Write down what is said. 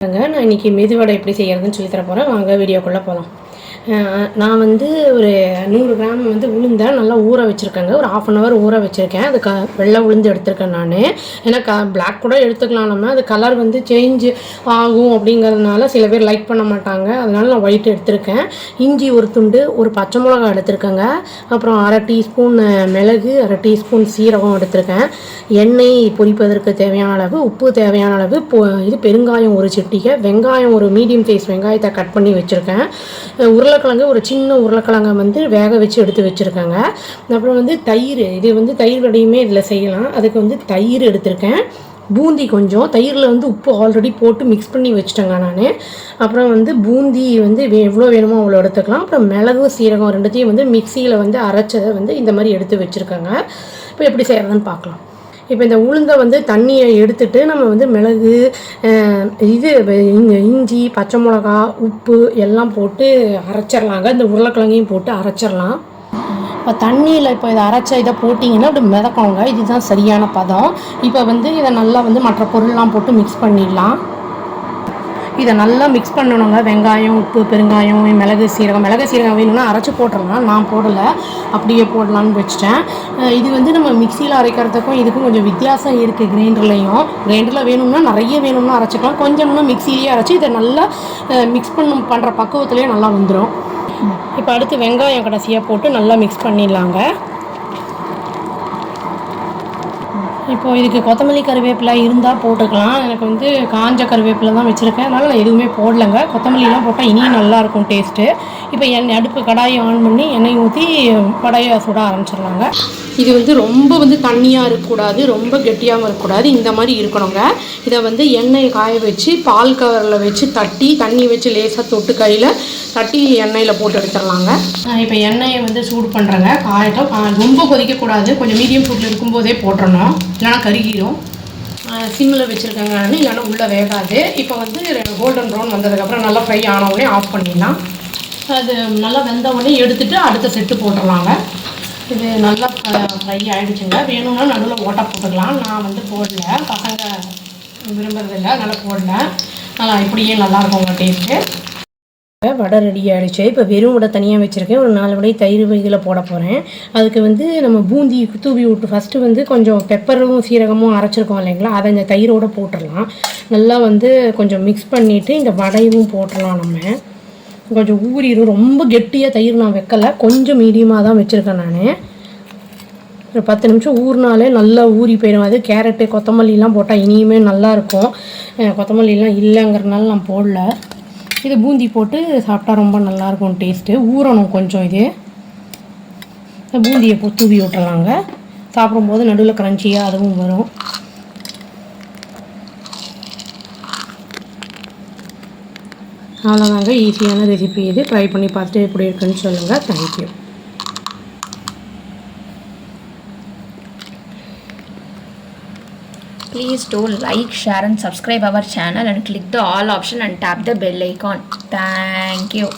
நான் இன்றைக்கி மெதுவடை எப்படி செய்கிறதுன்னு சொல்லி தர போகிறேன். வாங்க வீடியோக்குள்ளே போகலாம். நான் ஒரு 100 கிராம் உளுந்தை நல்லா ஊற வச்சுருக்கேங்க. ஒரு 1/2 hour ஊற வச்சுருக்கேன். அது வெள்ளை உளுந்து எடுத்திருக்கேன் நான். ஏன்னா பிளாக் கூட எடுத்துக்கலாம், நம்ம அது கலர் சேஞ்ச் ஆகும் அப்படிங்கிறதுனால சில பேர் லைக் பண்ண மாட்டாங்க. அதனால் நான் ஒயிட் எடுத்திருக்கேன். இஞ்சி ஒரு துண்டு, ஒரு பச்சை மிளகா எடுத்திருக்கேங்க. அப்புறம் 1/2 டீஸ்பூன் மிளகு, 1/2 டீஸ்பூன் சீரகம் எடுத்திருக்கேன். எண்ணெய் பொரிப்பதற்கு தேவையான அளவு, உப்பு தேவையான அளவு, இது பெருங்காயம் ஒரு சிட்டிகை, வெங்காயம் ஒரு மீடியம் சைஸ் வெங்காயத்தை கட் பண்ணி வச்சுருக்கேன். உருளைக்கிழங்கு ஒரு சின்ன உருளைக்கிழங்கை வேக வச்சு எடுத்து வச்சுருக்கேங்க. அப்புறம் தயிர், இது தயிர் வடையுமே இதில் செய்யலாம். அதுக்கு தயிர் எடுத்திருக்கேன். பூந்தி கொஞ்சம், தயிரில் உப்பு ஆல்ரெடி போட்டு மிக்ஸ் பண்ணி வச்சுட்டேங்க நான். அப்புறம் பூந்தி எவ்வளோ வேணுமோ அவ்வளோ எடுத்துக்கலாம். அப்புறம் மிளகு சீரகம் ரெண்டுத்தையும் மிக்சியில் அரைச்சதை இந்த மாதிரி எடுத்து வச்சுருக்கேங்க. இப்போ எப்படி செய்கிறதுன்னு பார்க்கலாம். இப்போ இந்த உளுந்தை தண்ணியை எடுத்துட்டு நம்ம மிளகு, இஞ்சி, பச்சை மிளகா, உப்பு எல்லாம் போட்டு அரைச்சிடலாங்க. இந்த உருளைக்கிழங்கையும் போட்டு அரைச்சிடலாம். இப்போ தண்ணியில் இதை இதை போட்டிங்கன்னா அப்படி மிதக்கணுங்க. இதுதான் சரியான பதம். இப்போ இதை நல்லா மற்ற பொருள்லாம் போட்டு மிக்ஸ் பண்ணிடலாம். இதை நல்லா மிக்ஸ் பண்ணணுங்க. வெங்காயம், உப்பு, பெருங்காயம், மிளகு சீரகம் வேணும்னா அரைச்சி போட்டுடலாம். நான் போடலை, அப்படியே போடலான்னு வச்சுட்டேன். இது நம்ம மிக்சியில் அரைக்கிறதுக்கும் இதுக்கும் கொஞ்சம் வித்தியாசம் இருக்குது. கிரைண்டரில் வேணும்னா நிறைய வேணும்னா அரைச்சிக்கலாம். கொஞ்சம்னா மிக்சிலேயே அரைச்சி இதை நல்லா மிக்ஸ் பண்ணுற பக்குவத்துலேயே நல்லா வந்துடும். இப்போ அடுத்து வெங்காயம் கடைசியாக போட்டு நல்லா மிக்ஸ் பண்ணிடலாங்க. இப்போது இதுக்கு கொத்தமல்லி கருவேப்பிலை இருந்தால் போட்டுக்கலாம். எனக்கு காஞ்ச கருவேப்பிலை தான் வச்சுருக்கேன், அதனால் நான் எதுவுமே போடலைங்க. கொத்தமல்லிலாம் போட்டால் இனியும் நல்லாயிருக்கும் டேஸ்ட்டு. இப்போ அடுப்பு கடாயை ஆன் பண்ணி எண்ணெய் ஊற்றி வடையை சுட ஆரம்பிச்சிடலாங்க. இது ரொம்ப தண்ணியாக இருக்கக்கூடாது, ரொம்ப கெட்டியாகவும் இருக்கக்கூடாது, இந்த மாதிரி இருக்கணுங்க. இதை எண்ணெயை காய வச்சு பால் கவரில் வச்சு தட்டி, தண்ணி வச்சு லேசாக தொட்டு கையில் தட்டி எண்ணெயில் போட்டு எடுத்துடலாங்க. இப்போ எண்ணெயை சூடு பண்ணுறேங்க. காயட்டும். ரொம்ப கொதிக்கக்கூடாது, கொஞ்சம் மீடியம் சூட்டில் இருக்கும்போதே போட்டுறணும், இல்லைனா கருகிடும். சிம்மில் வச்சுருக்கேங்க நான், இல்லைனா உள்ளே வேகாது. இப்போ கோல்டன் ப்ரௌன் வந்ததுக்கப்புறம் நல்லா ஃப்ரை ஆன உடனே ஆஃப் பண்ணிடலாம். அது நல்லா வெந்த உடனே எடுத்துகிட்டு அடுத்த செட்டு போட்டுடலாங்க. இது நல்லா ஃப்ரை ஆகிடுச்சுங்க. வேணும்னா நடுவில் ஓட்டை போட்டுக்கலாம். நான் போடல, பசங்க விரும்புறதில்லை, அதனால் போடல. நல்லா இப்படியே நல்லாயிருக்கும் டேஸ்ட்டு. வடை ரெடி ஆகிடுச்சு. இப்போ வெறும் வடை தனியாக வச்சுருக்கேன். ஒரு 4 வடை தயிர் இதில் போட போகிறேன். அதுக்கு நம்ம பூந்தி தூவி விட்டு ஃபஸ்ட்டு கொஞ்சம் பெப்பரும் சீரகமும் அரைச்சிருக்கோம் இல்லைங்களா, அதை இந்த தயிரோடு போட்டுடலாம். நல்லா கொஞ்சம் மிக்ஸ் பண்ணிவிட்டு இந்த வடையும் போட்டுடலாம். நம்ம கொஞ்சம் ஊறிடும். ரொம்ப கெட்டியாக தயிர் நான் வைக்கலை, கொஞ்சம் மீடியமாக தான் வச்சுருக்கேன் நான். ஒரு 10 நிமிஷம் ஊறினாலே நல்லா ஊறி போயிடும். அது கேரட்டு, கொத்தமல்லிலாம் போட்டால் இனியுமே நல்லாயிருக்கும். கொத்தமல்லிலாம் இல்லைங்கிறதுனால நான் போடல. இது பூந்தி போட்டு சாப்பிட்டா ரொம்ப நல்லாயிருக்கும் டேஸ்ட்டு. ஊறணும் கொஞ்சம். இது பூந்தியை தூவி விட்டுறலாங்க. சாப்பிடும்போது நடுவில் க்ரன்ச்சியாக அதுவும் வரும். அவ்வளோதாங்க, ஈஸியான ரெசிபி இது. ட்ரை பண்ணி பார்த்துட்டு எப்படி இருக்குன்னு சொல்லுங்கள். Thank you. Please do like, share and subscribe our channel and click the all option and tap the bell icon. Thank you.